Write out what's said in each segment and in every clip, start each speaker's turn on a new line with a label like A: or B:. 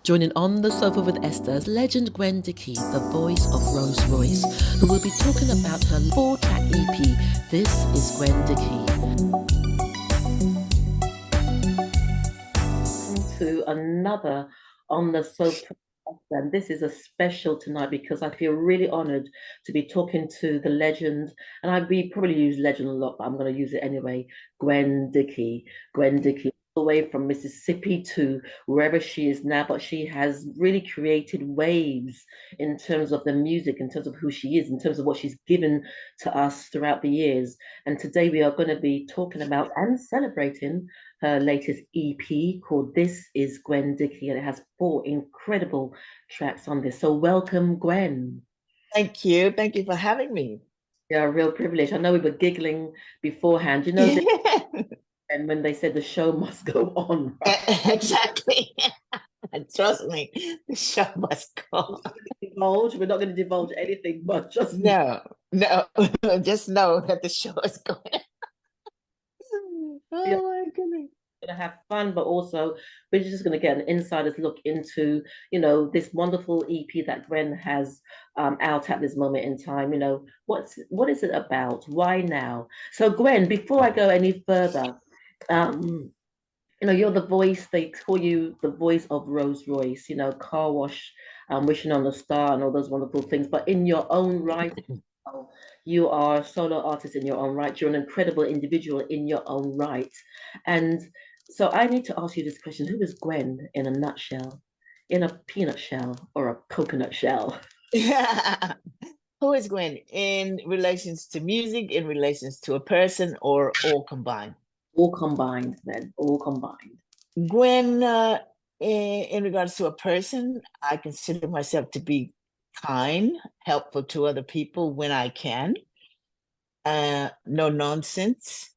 A: Joining on the sofa with Esther is legend Gwen Dickey, the voice of Rose Royce, who will be talking about her 4-track EP. This is Gwen Dickey. To another on the sofa. And this is a special tonight because I feel really honored to be talking to the legend, and we probably use legend a lot, but I'm going to use it anyway. Gwen Dickey. Gwen Dickey, all the way from Mississippi to wherever she is now, but she has really created waves in terms of the music, in terms of who she is, in terms of what she's given to us throughout the years. And today we are going to be talking about and celebrating her latest EP called This is Gwen Dickey, and it has 4 incredible tracks on this. So welcome, Gwen.
B: Thank you. Thank you for having me.
A: Yeah, a real privilege. I know we were giggling beforehand. You know, and when they said the show must go on.
B: Right? Exactly. Trust me, the show must go on.
A: We're not going to divulge anything, but just
B: no, just know that the show is going. Oh my goodness.
A: Going to have fun, but also we're just going to get an insider's look into, this wonderful EP that Gwen has out at this moment in time. What is it about? Why now? So, Gwen, before I go any further, you're the voice. They call you the voice of Rose Royce. Car wash, wishing on a star, and all those wonderful things. But in your own right, you are a solo artist in your own right. You're an incredible individual in your own right, and so I need to ask you this question: who is Gwen in a nutshell, in a peanut shell or a coconut shell?
B: Who is Gwen in relations to music, in relations to a person, or all combined?
A: All combined, then. All combined.
B: Gwen, in regards to a person, I consider myself to be kind, helpful to other people when I can. No nonsense.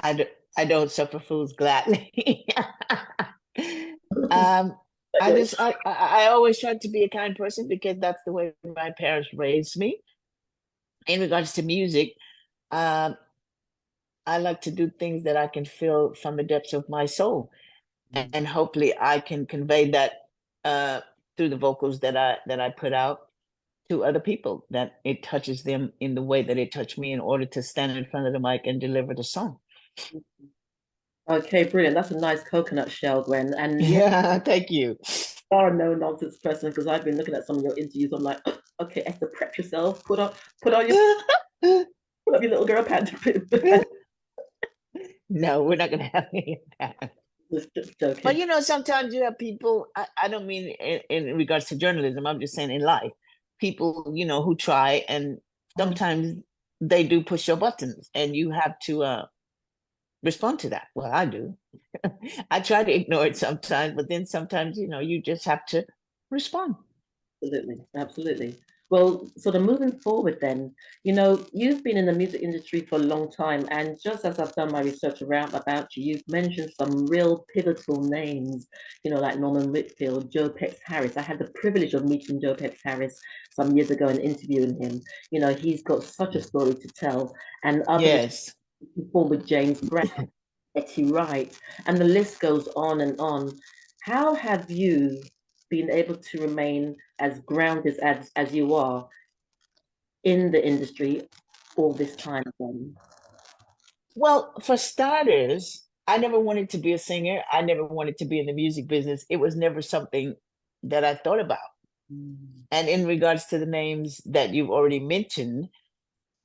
B: I don't suffer fools gladly. I always tried to be a kind person because that's the way my parents raised me. In regards to music, I like to do things that I can feel from the depths of my soul, and hopefully I can convey that through the vocals that I put out to other people, that it touches them in the way that it touched me in order to stand in front of the mic and deliver the song.
A: Okay, brilliant. That's a nice coconut shell, Gwen. And
B: yeah, thank you.
A: You are a no nonsense person because I've been looking at some of your interviews. I'm like, okay, Esther, prep yourself. Put on your put up your little girl pants.
B: No, we're not gonna have any of that.
A: Just joking.
B: But sometimes you have people. I don't mean in regards to journalism. I'm just saying in life, people who try, and sometimes they do push your buttons, and you have to respond to that. Well, I do. I try to ignore it sometimes, but then sometimes, you just have to respond.
A: Absolutely. Well, sort of moving forward then, you've been in the music industry for a long time, and just as I've done my research around about you, you've mentioned some real pivotal names, like Norman Whitfield, Joe Pex Harris. I had the privilege of meeting Joe Pex Harris some years ago and interviewing him. He's got such a story to tell, and others.
B: Yes.
A: Performed with James Brown, Betty Wright, and the list goes on and on. How have you been able to remain as grounded as you are in the industry all this time then?
B: Well, for starters, I never wanted to be a singer. I never wanted to be in the music business. It was never something that I thought about. And in regards to the names that you've already mentioned,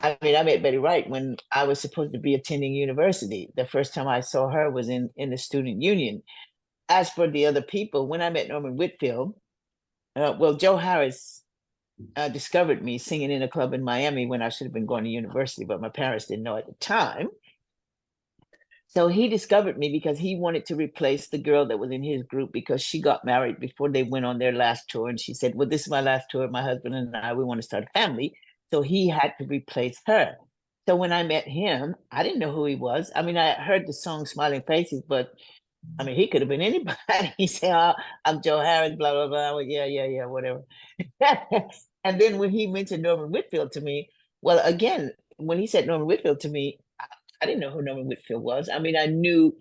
B: I mean, I met Betty Wright when I was supposed to be attending university. The first time I saw her was in the student union. As for the other people, when I met Norman Whitfield, Joe Harris discovered me singing in a club in Miami when I should have been going to university, but my parents didn't know at the time. So he discovered me because he wanted to replace the girl that was in his group because she got married before they went on their last tour. And she said, well, this is my last tour. My husband and I, we want to start a family. So he had to replace her. So when I met him, I didn't know who he was. I mean, I heard the song Smiling Faces, but I mean, he could have been anybody. He said, oh, I'm Joe Harris, blah, blah, blah. Well, yeah, whatever. And then when he mentioned Norman Whitfield to me, well, again, when he said Norman Whitfield to me, I didn't know who Norman Whitfield was. I mean, I knew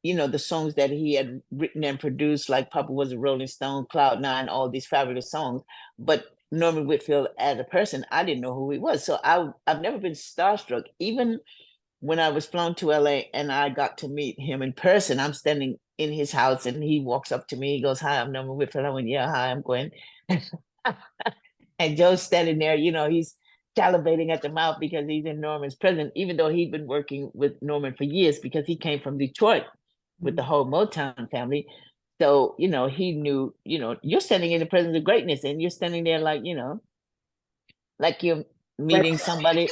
B: the songs that he had written and produced, like Papa Was a Rolling Stone, Cloud Nine, all these fabulous songs. But Norman Whitfield as a person, I didn't know who he was. So I've never been starstruck. Even when I was flown to LA and I got to meet him in person, I'm standing in his house and he walks up to me. He goes, "Hi, I'm Norman Whitfield." I went, "Yeah, hi, I'm Gwen." And Joe's standing there, he's salivating at the mouth because he's in Norman's presence, even though he'd been working with Norman for years because he came from Detroit with the whole Motown family. So, he knew, you're standing in the presence of greatness and you're standing there like you're meeting somebody.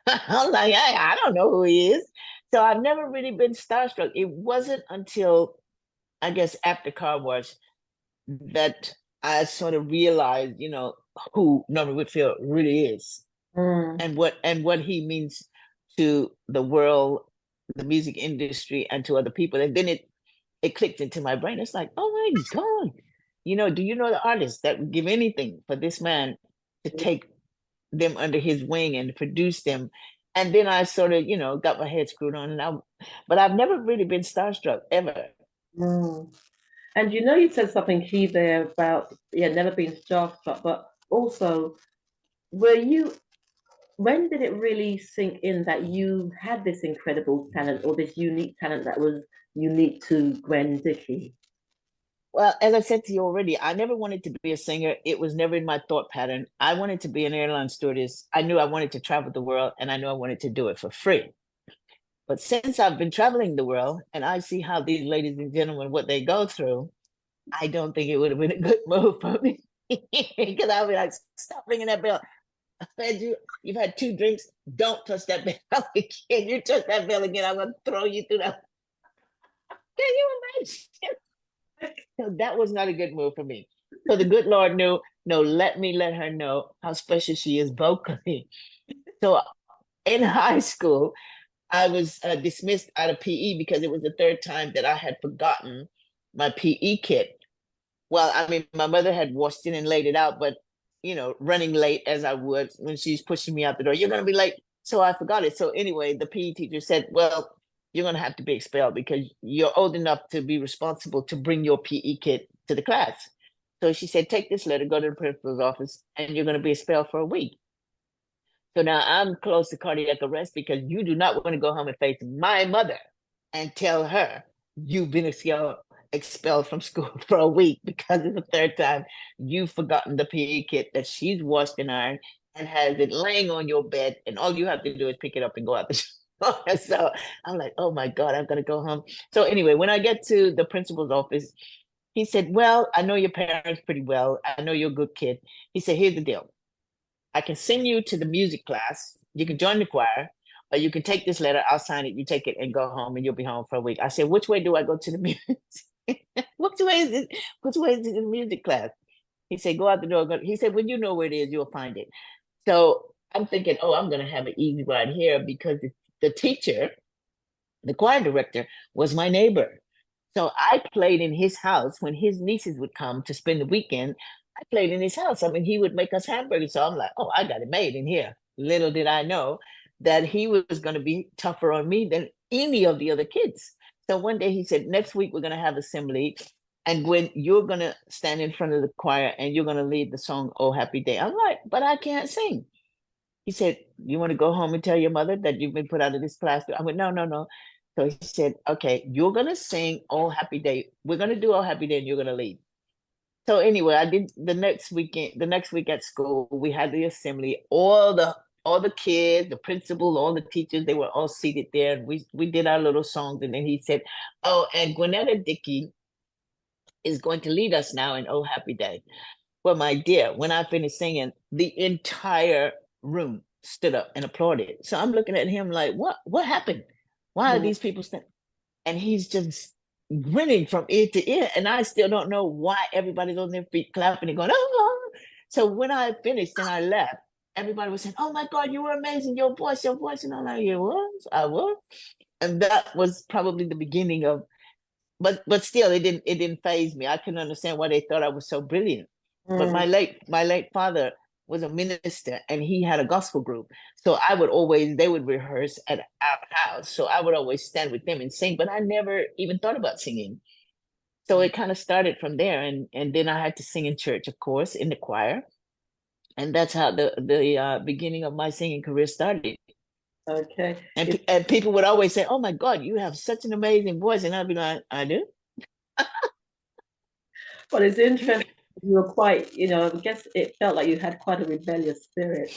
B: I'm like, I don't know who he is. So I've never really been starstruck. It wasn't until, I guess, after Car Wash that I sort of realized, who Norman Whitfield really is
A: Mm.
B: and what he means to the world, the music industry, and to other people. And then it clicked into my brain. It's like, oh my God, do you know the artists that would give anything for this man to take them under his wing and produce them? And then I sort of, got my head screwed on, but I've never really been starstruck ever.
A: Mm. And you said something key there about, yeah, never being starstruck, but also, were you, when did it really sink in that you had this incredible talent or this unique talent that was unique to Gwen Dickey?
B: Well, as I said to you already, I never wanted to be a singer. It was never in my thought pattern. I wanted to be an airline stewardess. I knew I wanted to travel the world and I knew I wanted to do it for free. But since I've been traveling the world and I see how these ladies and gentlemen, what they go through, I don't think it would have been a good move for me. Because I'll be like, stop ringing that bell. I fed you. You've had 2 drinks. Don't touch that bell again. You touch that bell again, I'm going to throw you through the. Can you imagine? So that was not a good move for me. So the good Lord knew, no, let her know how special she is vocally. So in high school, I was dismissed out of PE because it was the third time that I had forgotten my PE kit. Well, I mean, my mother had washed it and laid it out, but running late as I would when she's pushing me out the door, you're going to be late. So I forgot it. So anyway, the PE teacher said, "Well, you're going to have to be expelled because you're old enough to be responsible to bring your PE kit to the class." So she said, "Take this letter, go to the principal's office, and you're going to be expelled for a week." So now I'm close to cardiac arrest because you do not want to go home and face my mother and tell her you've been expelled from school for a week because it's the third time you've forgotten the PE kit that she's washed and ironed and has it laying on your bed, and all you have to do is pick it up and go out the door. So I'm like, oh my God, I'm gonna go home. So anyway, when I get to the principal's office, he said, "Well, I know your parents pretty well. I know you're a good kid." He said, "Here's the deal. I can send you to the music class. You can join the choir, or you can take this letter. I'll sign it. You take it and go home, and you'll be home for a week." I said, "Which way do I go to the music? Which way is it? Which way is it in the music class?" He said, "Go out the door." He said, "When you know where it is, you'll find it." So I'm thinking, oh, I'm going to have an easy ride here because the teacher, the choir director, was my neighbor. So I played in his house when his nieces would come to spend the weekend. I played in his house. I mean, he would make us hamburgers. So I'm like, oh, I got it made in here. Little did I know that he was going to be tougher on me than any of the other kids. So one day he said, "Next week we're going to have assembly. And Gwen, you're going to stand in front of the choir and you're going to lead the song, Oh Happy Day." I'm like, "But I can't sing." He said, "You want to go home and tell your mother that you've been put out of this class?" I went, "No, no, no." So he said, "Okay, you're going to sing Oh Happy Day. We're going to do Oh Happy Day and you're going to lead." So anyway, I did the next weekend, the next week at school, we had the assembly. All the kids, the principal, all the teachers, they were all seated there. And we did our little songs. And then he said, "Oh, and Gwinnetta Dickey is going to lead us now in Oh Happy Day." Well, my dear, when I finished singing, the entire room stood up and applauded. So I'm looking at him like, what happened? Why are
A: Mm.
B: these people standing? And he's just grinning from ear to ear. And I still don't know why everybody's on their feet clapping and going, "Oh." So when I finished and I left, everybody was saying, "Oh my God, you were amazing. Your voice, your voice." And I'm like, "You was? I was." And that was probably the beginning of, but still it didn't phase me. I couldn't understand why they thought I was so brilliant. But
A: Mm.
B: my late father was a minister and he had a gospel group. So they would rehearse at our house. So I would always stand with them and sing, but I never even thought about singing. So it kind of started from there. And then I had to sing in church, of course, in the choir. And that's how the beginning of my singing career started.
A: Okay.
B: And people would always say, "Oh my God, you have such an amazing voice," and I'd be like, "I do."
A: But it's interesting. You were quite, I guess it felt like you had quite a rebellious spirit.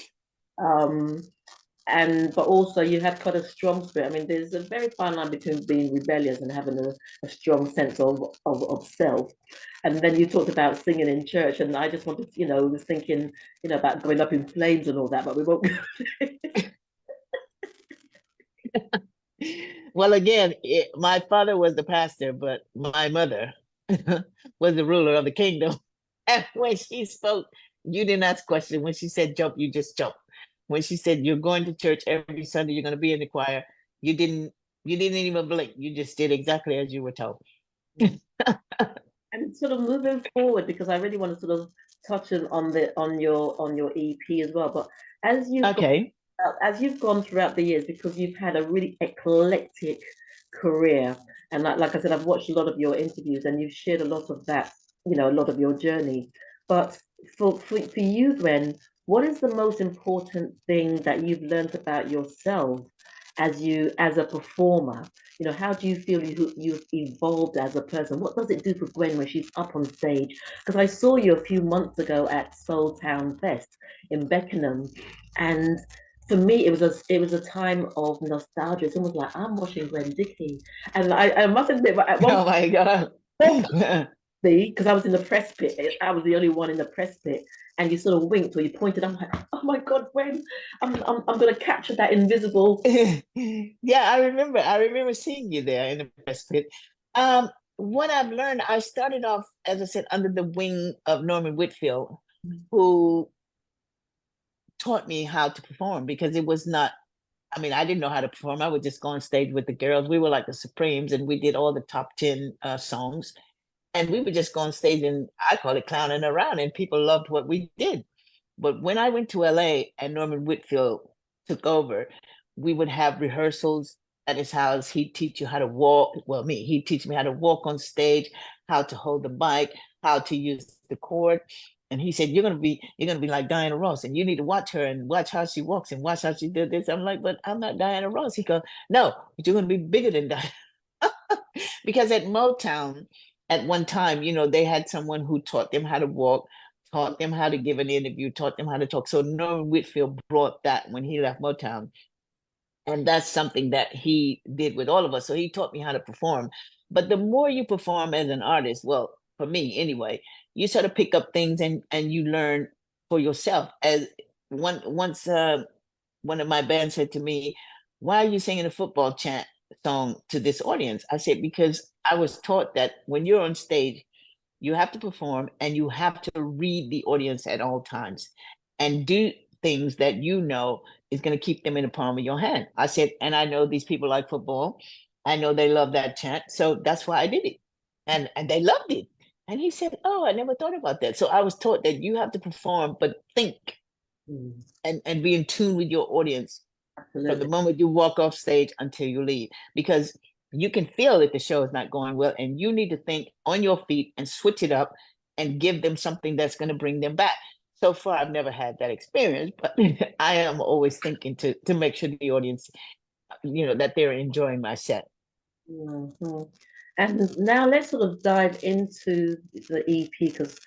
A: Um, and but also you had quite a strong spirit. I mean, there's a very fine line between being rebellious and having a strong sense of self. And then you talked about singing in church, and I just wanted, was thinking, about going up in flames and all that, but we won't go.
B: Well, again, my father was the pastor, but my mother was the ruler of the kingdom. And when she spoke, you didn't ask questions. When she said jump, you just jump. When she said you're going to church every Sunday, you're going to be in the choir, you didn't you didn't even blink. You just did exactly as you were told.
A: And sort of moving forward, because I really want to sort of touch on your EP as well. But as you've gone,
B: Okay.
A: as you've gone throughout the years, because you've had a really eclectic career, and like I said, I've watched a lot of your interviews, and you've shared a lot of that, a lot of your journey. But for you, Gwen, what is the most important thing that you've learned about yourself as a performer? How do you feel you've evolved as a person? What does it do for Gwen when she's up on stage? Because I saw you a few months ago at Soul Town Fest in Beckenham, and for me, it was a time of nostalgia. It's almost like I'm watching Gwen Dickey, and I must admit, but at one
B: Oh my God.
A: point, because I was in the press pit, I was the only one in the press pit, and you sort of winked or you pointed. I'm like, oh my God, Gwen, I'm going to capture that invisible.
B: Yeah, I remember seeing you there in the press pit. What I've learned, I started off, as I said, under the wing of Norman Whitfield, who taught me how to perform because it was not, I mean, I didn't know how to perform. I would just go on stage with the girls. We were like the Supremes and we did all the top 10 songs. And we would just go on stage and I call it clowning around and people loved what we did. But when I went to LA and Norman Whitfield took over, we would have rehearsals at his house. He'd teach you how to walk. Well, he'd teach me how to walk on stage, how to hold the mic, how to use the cord. And he said, you're gonna be like Diana Ross, and you need to watch her and watch how she walks and watch how she did this. I'm like, but I'm not Diana Ross. He goes, no, but you're gonna be bigger than Diana. Because at Motown, at one time, they had someone who taught them how to walk, taught them how to give an interview, taught them how to talk. So Norman Whitfield brought that when he left Motown. And that's something that he did with all of us. So he taught me how to perform. But the more you perform as an artist, well, for me anyway, you sort of pick up things and you learn for yourself. As once one of my bands said to me, "Why are you singing a football chant song to this audience?" I said, "Because I was taught that when you're on stage, you have to perform and you have to read the audience at all times and do things that is going to keep them in the palm of your hand." I said, and I know these people like football. I know they love that chant. So that's why I did it. And they loved it. And he said, "Oh, I never thought about that." So I was taught that you have to perform, but think
A: Mm,
B: and be in tune with your audience from the
A: absolutely.
B: moment you walk off stage until you leave. Because you can feel that the show is not going well, and you need to think on your feet and switch it up and give them something that's going to bring them back. So far, I've never had that experience, but I am always thinking to make sure the audience, that they're enjoying my set.
A: Mhm. And now let's sort of dive into the EP because,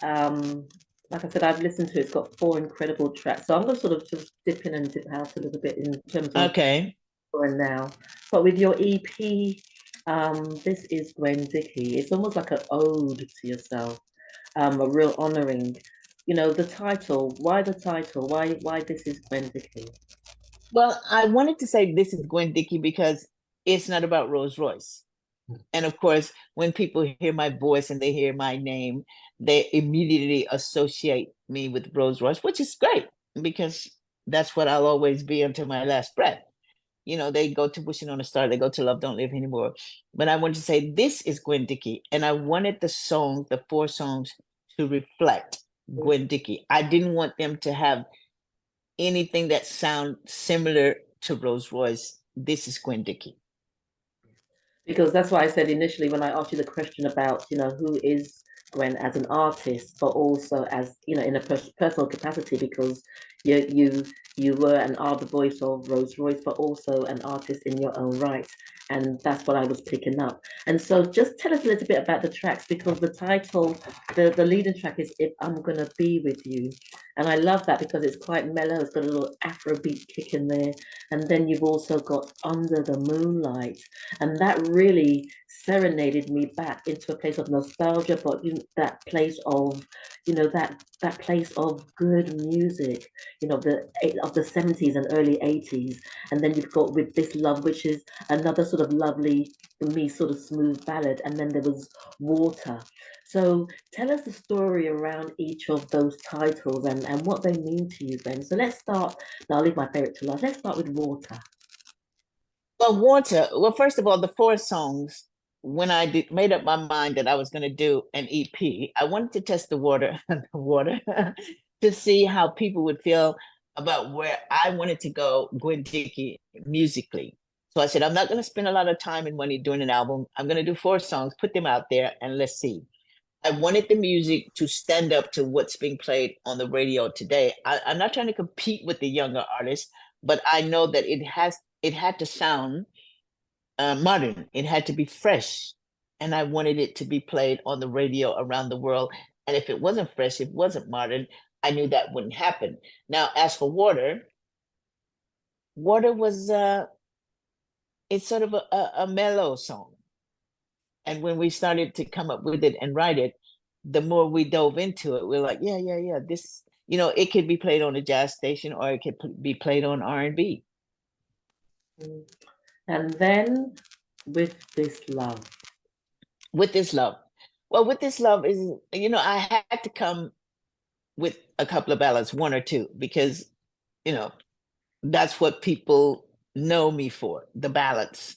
A: um, like I said, I've listened to it. It's got four incredible tracks. So I'm going to sort of just dip in and dip out a little bit in terms of
B: Okay.
A: for and now. But with your EP, this is Gwen Dickey. It's almost like an ode to yourself, a real honoring. The title. Why the title? Why this is Gwen Dickey?
B: Well, I wanted to say this is Gwen Dickey because it's not about Rose Royce. And of course, when people hear my voice and they hear my name, they immediately associate me with Rose Royce, which is great because that's what I'll always be until my last breath. They go to Wishing on a Star, they go to Love Don't Live Anymore. But I wanted to say this is Gwen Dickey. And I wanted the four songs to reflect Gwen Dickey. I didn't want them to have anything that sound similar to Rose Royce. This is Gwen Dickey.
A: Because that's why I said initially when I asked you the question about, who is Gwen as an artist, but also as, in a personal capacity, because you were and are the voice of Rose Royce, but also an artist in your own right. And that's what I was picking up. And so just tell us a little bit about the tracks, because the title, the leading track is If I'm Gonna Be With You. And I love that because it's quite mellow, it's got a little Afrobeat kick in there. And then you've also got Under the Moonlight, and that really serenaded me back into a place of nostalgia, but that place of, that place of good music, of the 70s and early 80s. And then you've got With This Love, which is another sort of lovely, for me, sort of smooth ballad. And then there was Water. So tell us the story around each of those titles and what they mean to you, Ben. So let's start. Now I'll leave my favorite to last. Let's start with Water.
B: Well, Water, well, first of all, the 4 songs, when I made up my mind that I was going to do an EP, I wanted to test the water to see how people would feel about where I wanted to go, Gwen Dickey, musically. So I said, I'm not going to spend a lot of time and money doing an album. I'm going to do 4 songs, put them out there, and let's see. I wanted the music to stand up to what's being played on the radio today. I'm not trying to compete with the younger artists, but I know that it had to sound modern. It had to be fresh, and I wanted it to be played on the radio around the world. And if it wasn't fresh, if it wasn't modern, I knew that wouldn't happen. Now, as for Water, Water was it's sort of a mellow song. And when we started to come up with it and write it, the more we dove into it, we're like, yeah, yeah, yeah. This, it could be played on a jazz station or it could be played on R&B.
A: And then With This Love.
B: With This Love. Well, With This Love is, I had to come with a couple of ballads, 1 or 2, because, that's what people know me for, the ballads.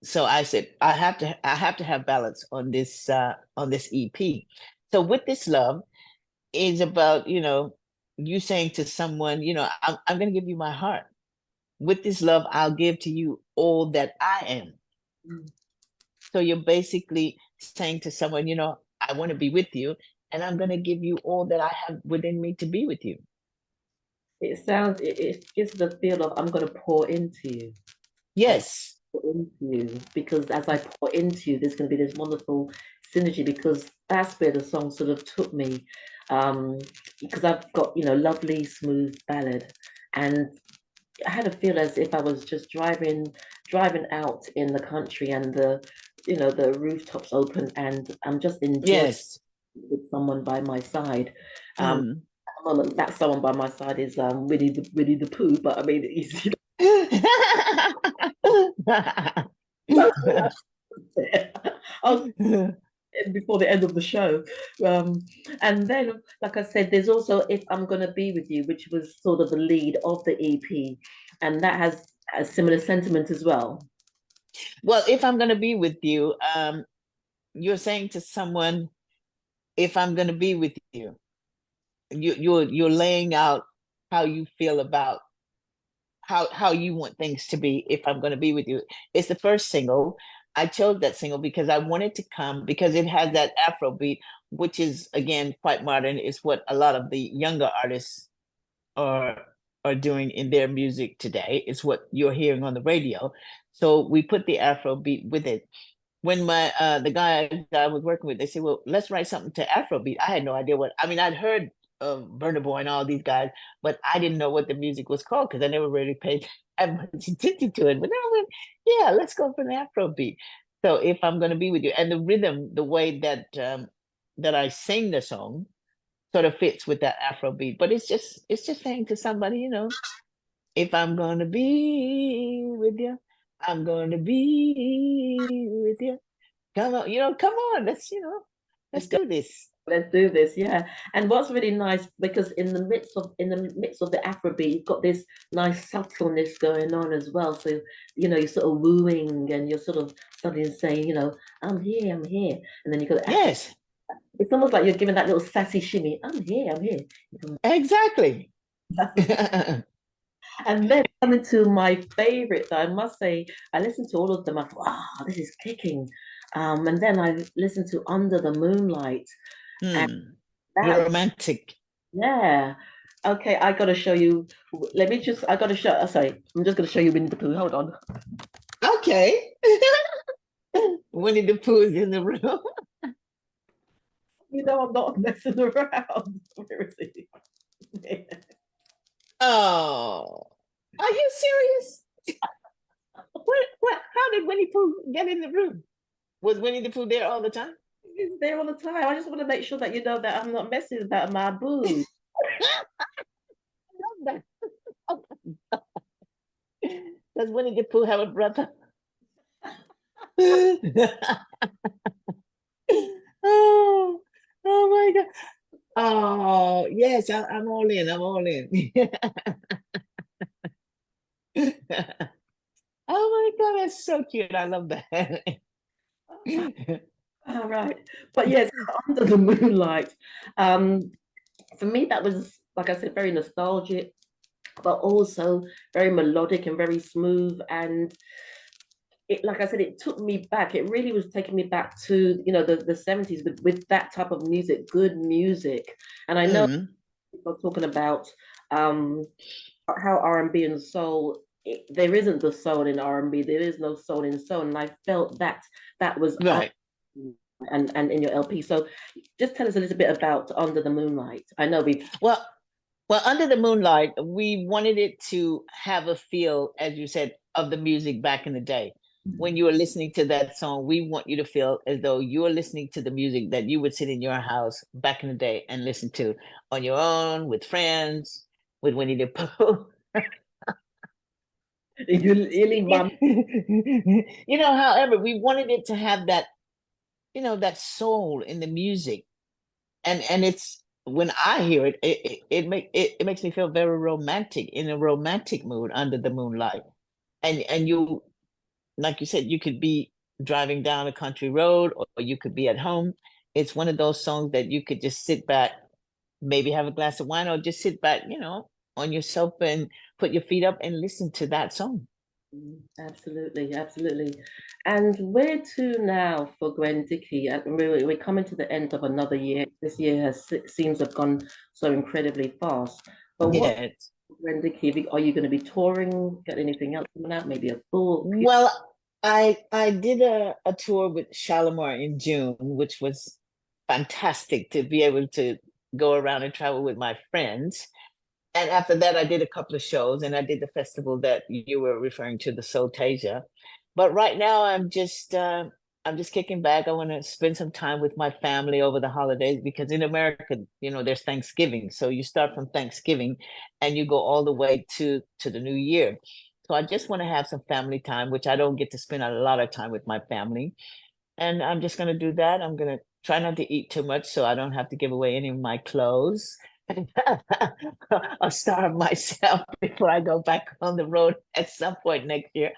B: So I said, I have to have ballads on this EP. So With This Love is about, you saying to someone, I'm going to give you my heart. With this love, I'll give to you all that I am. Mm. So you're basically saying to someone, I want to be with you, and I'm going to give you all that I have within me to be with you.
A: It gives the feel of I'm going to pour into you.
B: Yes.
A: Pour into you, because as I pour into you, there's going to be this wonderful synergy, because that's where the song sort of took me. Because I've got, lovely, smooth ballad, and I had a feel as if I was just driving out in the country, and the rooftops open, and I'm just enjoying with someone by my side. That someone by my side is Winnie the Pooh, but I mean, he's before the end of the show. And then, like I said, there's also If I'm Gonna Be With You, which was sort of the lead of the EP, and that has a similar sentiment as well.
B: Well, If I'm Gonna Be With You, you're saying to someone, if I'm gonna be with you, you're laying out how you feel about how you want things to be. If I'm going to be with you, it's the first single. I chose that single because I wanted to come, because it has that Afro beat, which is again quite modern. It's what a lot of the younger artists are doing in their music today. It's what you're hearing on the radio. So we put the Afro beat with it. When my the guy that I was working with, they said, well, let's write something to Afrobeat. I had no idea what, I mean, I'd heard of Burna Boy and all these guys, but I didn't know what the music was called because I never really paid that much attention to it. But then I went, yeah, let's go for an Afrobeat. So If I'm Gonna Be With You, and the rhythm, the way that that I sing the song sort of fits with that Afrobeat. But it's just saying to somebody, if I'm gonna be with you, I'm gonna be with you. Come on, come on, let's do this.
A: Let's do this, yeah. And what's really nice, because in the midst of the Afrobeat, you've got this nice subtleness going on as well. So, you're sort of wooing, and you're sort of suddenly saying, I'm here, I'm here. And then you've got the
B: Yes.
A: It's almost like you're giving that little sassy shimmy. I'm here, I'm here.
B: Exactly.
A: That's the And then coming to my favorite, I must say, I listened to all of them. I thought, wow, this is kicking. And then I listened to Under the Moonlight, and
B: Hmm.
A: that,
B: Romantic.
A: yeah. Okay, I gotta show you. Let me just, I gotta show, sorry, I'm just gonna show you Winnie the Pooh. Hold on.
B: Okay. Winnie the Pooh is in the room.
A: You know, I'm not messing around. Where is he?
B: Oh, are you serious? How did Winnie Pooh get in the room? Was Winnie the Pooh there all the time?
A: He's there all the time. I just want to make sure that you know that I'm not messing about my boo.
B: Does Winnie the Pooh have a brother? Oh, oh my God. Oh, yes, I'm all in. I'm all in. Oh my God, that's so cute. I love that.
A: All right. But yes, Under the Moonlight. Um, for me, that was, like I said, very nostalgic, but also very melodic and very smooth. And it, like I said, it took me back. It really was taking me back to, the 70s with that type of music, good music. And I know
B: Mm,
A: people are talking about um, how R&B and soul, there isn't the soul in R&B. There is no soul in soul. And I felt that that was
B: right.
A: and in your LP. So just tell us a little bit about Under the Moonlight. I know we've
B: Well, Under the Moonlight, we wanted it to have a feel, as you said, of the music back in the day. When you were listening to that song, we want you to feel as though you are listening to the music that you would sit in your house back in the day and listen to on your own, with friends, with Winnie the Pooh.
A: you leave my
B: However, we wanted it to have that soul in the music. And it's when I hear it, it makes me feel very romantic, in a romantic mood under the moonlight. And you, like you said, you could be driving down a country road, or you could be at home. It's one of those songs that you could just sit back, maybe have a glass of wine, or just sit back, on your sofa and put your feet up and listen to that song.
A: Absolutely, absolutely. And where to now for Gwen Dickey? We're coming to the end of another year. This year seems to have gone so incredibly fast. But what,
B: Yeah.
A: Gwen Dickey, are you going to be touring? Got anything else coming out? Maybe a book?
B: Well, I did a tour with Shalimar in June, which was fantastic to be able to go around and travel with my friends. And after that, I did a couple of shows, and I did the festival that you were referring to, the Soultasia. But right now, I'm just kicking back. I want to spend some time with my family over the holidays, because in America, there's Thanksgiving. So you start from Thanksgiving and you go all the way to the new year. So I just want to have some family time, which I don't get to spend a lot of time with my family. And I'm just going to do that. I'm going to try not to eat too much so I don't have to give away any of my clothes. I'll starve myself before I go back on the road at some point next year.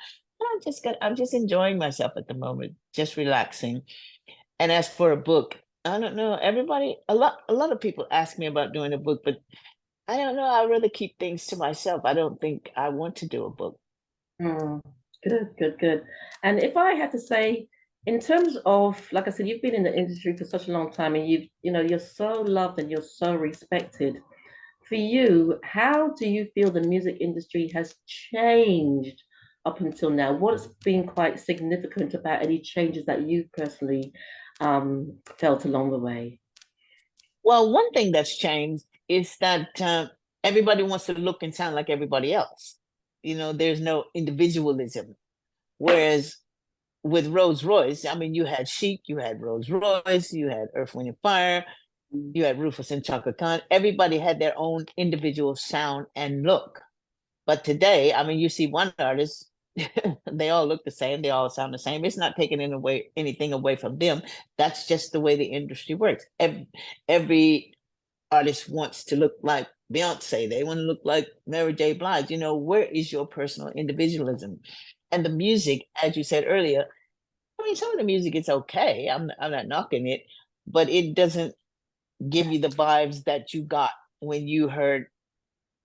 B: I'm just enjoying myself at the moment, just relaxing. And as for a book, I don't know. A lot of people ask me about doing a book, but I don't know. I'd rather keep things to myself. I don't think I want to do a book.
A: Mm, good, good, good. And if I had to say, in terms of, like I said, you've been in the industry for such a long time, and you're so loved and you're so respected. For you, how do you feel the music industry has changed up until now? What's been quite significant about any changes that you personally felt along the way?
B: Well, one thing that's changed is that everybody wants to look and sound like everybody else. There's no individualism. Whereas with Rose Royce, I mean, you had Chic, you had Rose Royce, you had Earth, Wind, and Fire, you had Rufus and Chaka Khan. Everybody had their own individual sound and look. But today, I mean, you see one artist, they all look the same, they all sound the same. It's not taking anything away from them. That's just the way the industry works. Every artist wants to look like Beyonce. They want to look like Mary J. Blige. Where is your personal individualism? And the music, as you said earlier, I mean, some of the music is okay. I'm not knocking it, but it doesn't give you the vibes that you got when you heard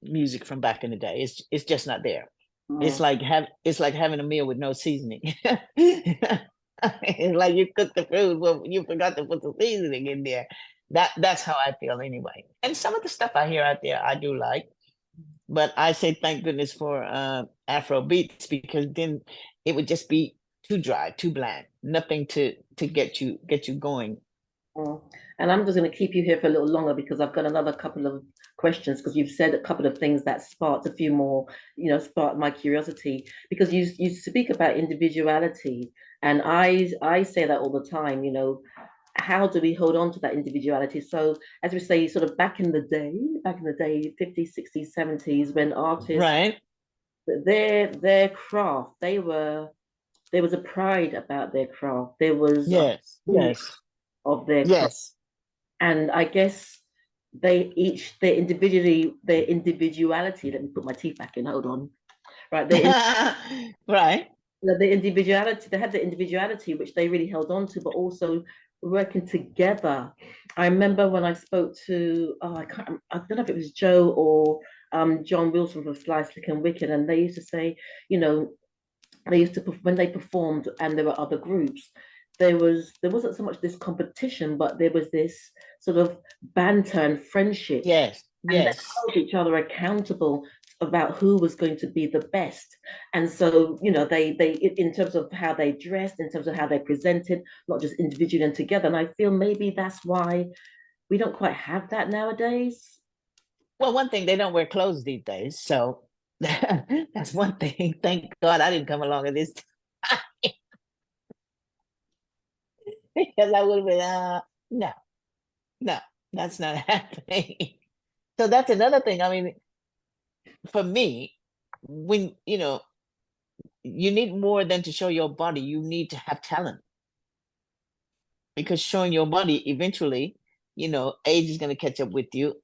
B: music from back in the day. It's just not there.
A: Mm.
B: It's like having a meal with no seasoning. It's like you cook the food, but you forgot to put the seasoning in there. That's how I feel anyway. And some of the stuff I hear out there I do like, but I say thank goodness for Afro beats, because then it would just be too dry, too bland, nothing to get you going.
A: Mm. And I'm just going to keep you here for a little longer because I've got another couple of questions because you've said a couple of things that sparked a few more, sparked my curiosity because you speak about individuality and I say that all the time, how do we hold on to that individuality? So as we say, sort of back in the day, 50s, 60s, 70s, when artists,
B: Right?
A: their craft, there was a pride about their craft. There was a
B: Yes. Yes.
A: of their craft.
B: Yes.
A: And I guess they each their individuality. Let me put my teeth back in. Hold on. Right,
B: Right.
A: the individuality. They had the individuality which they really held on to, but also working together. I remember when I spoke to I don't know if it was Joe or John Wilson from Sly Slick and Wicked, and they used to say, you know, they used to when they performed and there were other groups, there wasn't so much this competition, but there was this sort of banter and friendship,
B: Yes.
A: and they
B: Yes.
A: held each other accountable about who was going to be the best. And so, they in terms of how they dressed, in terms of how they presented, not just individually and together. And I feel maybe that's why we don't quite have that nowadays.
B: Well, one thing, they don't wear clothes these days, so that's one thing. Thank God I didn't come along at this time, because I would have been, no, no, that's not happening. So that's another thing. I mean, for me, when you need more than to show your body, you need to have talent, because showing your body eventually, age is going to catch up with you,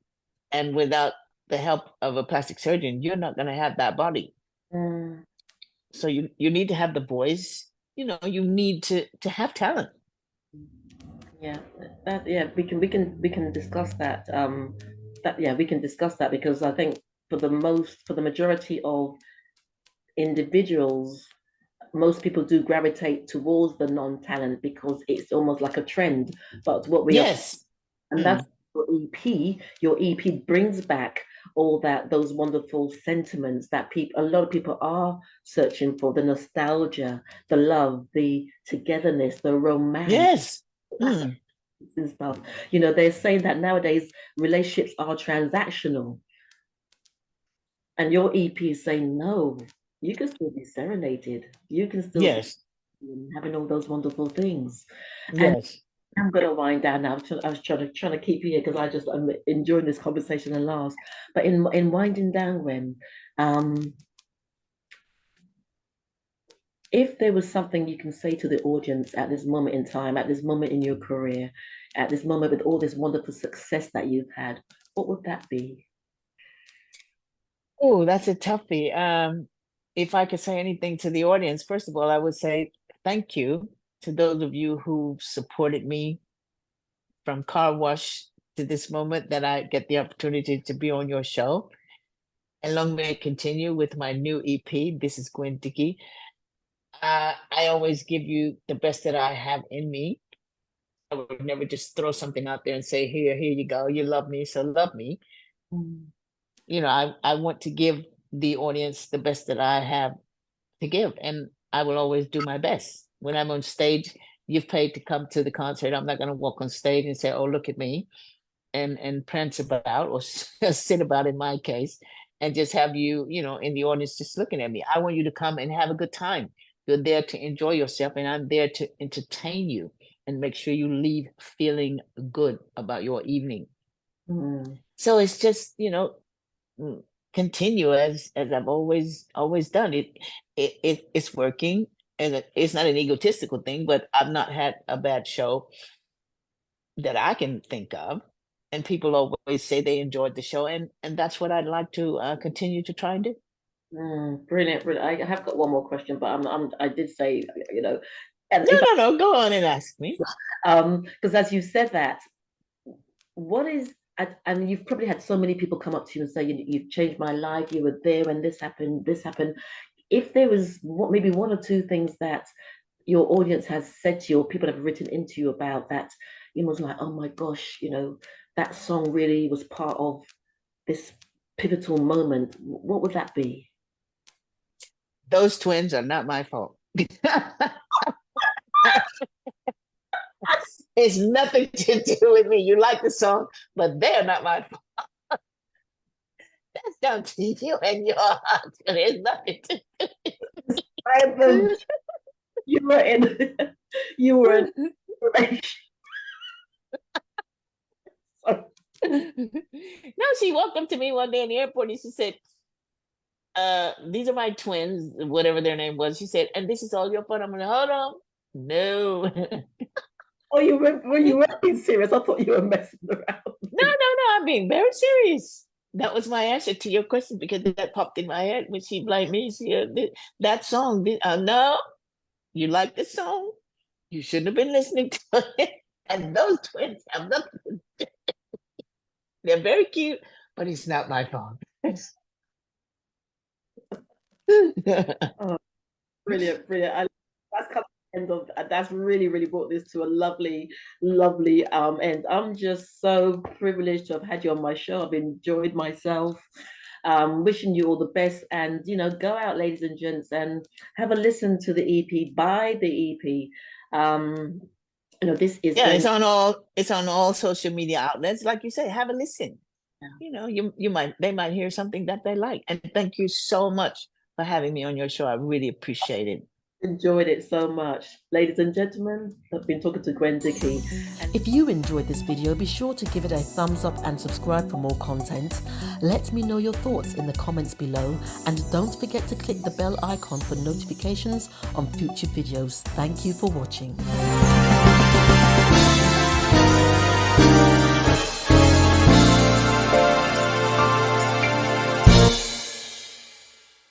B: and without the help of a plastic surgeon, you're not going to have that body.
A: Mm,
B: So you need to have the voice. You need to have talent.
A: yeah, yeah, we can discuss that. Yeah, we can discuss that because I think for the majority of individuals, most people do gravitate towards the non-talent because it's almost like a trend. But what we are,
B: Yes.
A: and that's
B: Mm.
A: your EP brings back all those wonderful sentiments that a lot of people are searching for, the nostalgia, the love, the togetherness, the romance,
B: Yes. Mm.
A: and stuff. They're saying that nowadays relationships are transactional, and your EP is saying no, you can still be serenaded, you can still be
B: Yes.
A: having all those wonderful things. And
B: Yes.
A: I'm going to wind down now. I was trying to keep you here because I'm enjoying this conversation and last. But in winding down, when if there was something you can say to the audience at this moment in time, at this moment in your career, at this moment with all this wonderful success that you've had, what would that be?
B: Oh, that's a toughie. If I could say anything to the audience, first of all, I would say thank you to those of you who supported me from car wash to this moment that I get the opportunity to be on your show. And long may it continue with my new EP. This is Gwen Dickey. I always give you the best that I have in me. I would never just throw something out there and say, here you go. You love me, so love me.
A: Mm.
B: I want to give the audience the best that I have to give, and I will always do my best. When I'm on stage, you've paid to come to the concert. I'm not going to walk on stage and say, "Oh, look at me," and prance about or sit about in my case, and just have you, in the audience just looking at me. I want you to come and have a good time. You're there to enjoy yourself, and I'm there to entertain you and make sure you leave feeling good about your evening.
A: Mm.
B: So it's just, mm, continue as I've always done it. It's working, and it's not an egotistical thing, but I've not had a bad show that I can think of, and people always say they enjoyed the show, and that's what I'd like to continue to try and do.
A: Brilliant, brilliant. I have got one more question, but I did say, you know, And
B: No. Go on and ask me.
A: because as you said that, what is and you've probably had so many people come up to you and say, you've changed my life. You were there when this happened. This happened. If there was maybe one or two things that your audience has said to you, or people have written into you about that, you was like, oh my gosh, that song really was part of this pivotal moment. What would that be?
B: Those twins are not my fault. It's nothing to do with me. You like the song, but they're not my fault. That's down to you and your heart. There's nothing to
A: do. You were in you were in
B: No, she walked up to me one day in the airport and she said, these are my twins, whatever their name was. She said, and this is all your fun. I'm gonna hold on. No.
A: Oh, you were being serious. I thought you were messing around.
B: No, I'm being very serious. That was my answer to your question because that popped in my head when she blamed me. She, that song, no, you like the song. You shouldn't have been listening to it. And those twins have nothing. They're very cute, but it's not my fault.
A: Oh, brilliant. That's come end of that's really brought this to a lovely end. I'm just so privileged to have had you on my show. I've enjoyed myself. Wishing you all the best, and go out, ladies and gents, and have a listen to the EP, buy the EP. This is
B: it's on all social media outlets. Like you say, have a listen.
A: Yeah.
B: They might hear something that they like. And thank you so much for having me on your show. I really appreciate it.
A: Enjoyed it so much. Ladies and gentlemen, I've been talking to Gwen Dickey. If you enjoyed this video, be sure to give it a thumbs up and subscribe for more content. Let me know your thoughts in the comments below, and don't forget to click the bell icon for notifications on future videos. Thank you for watching.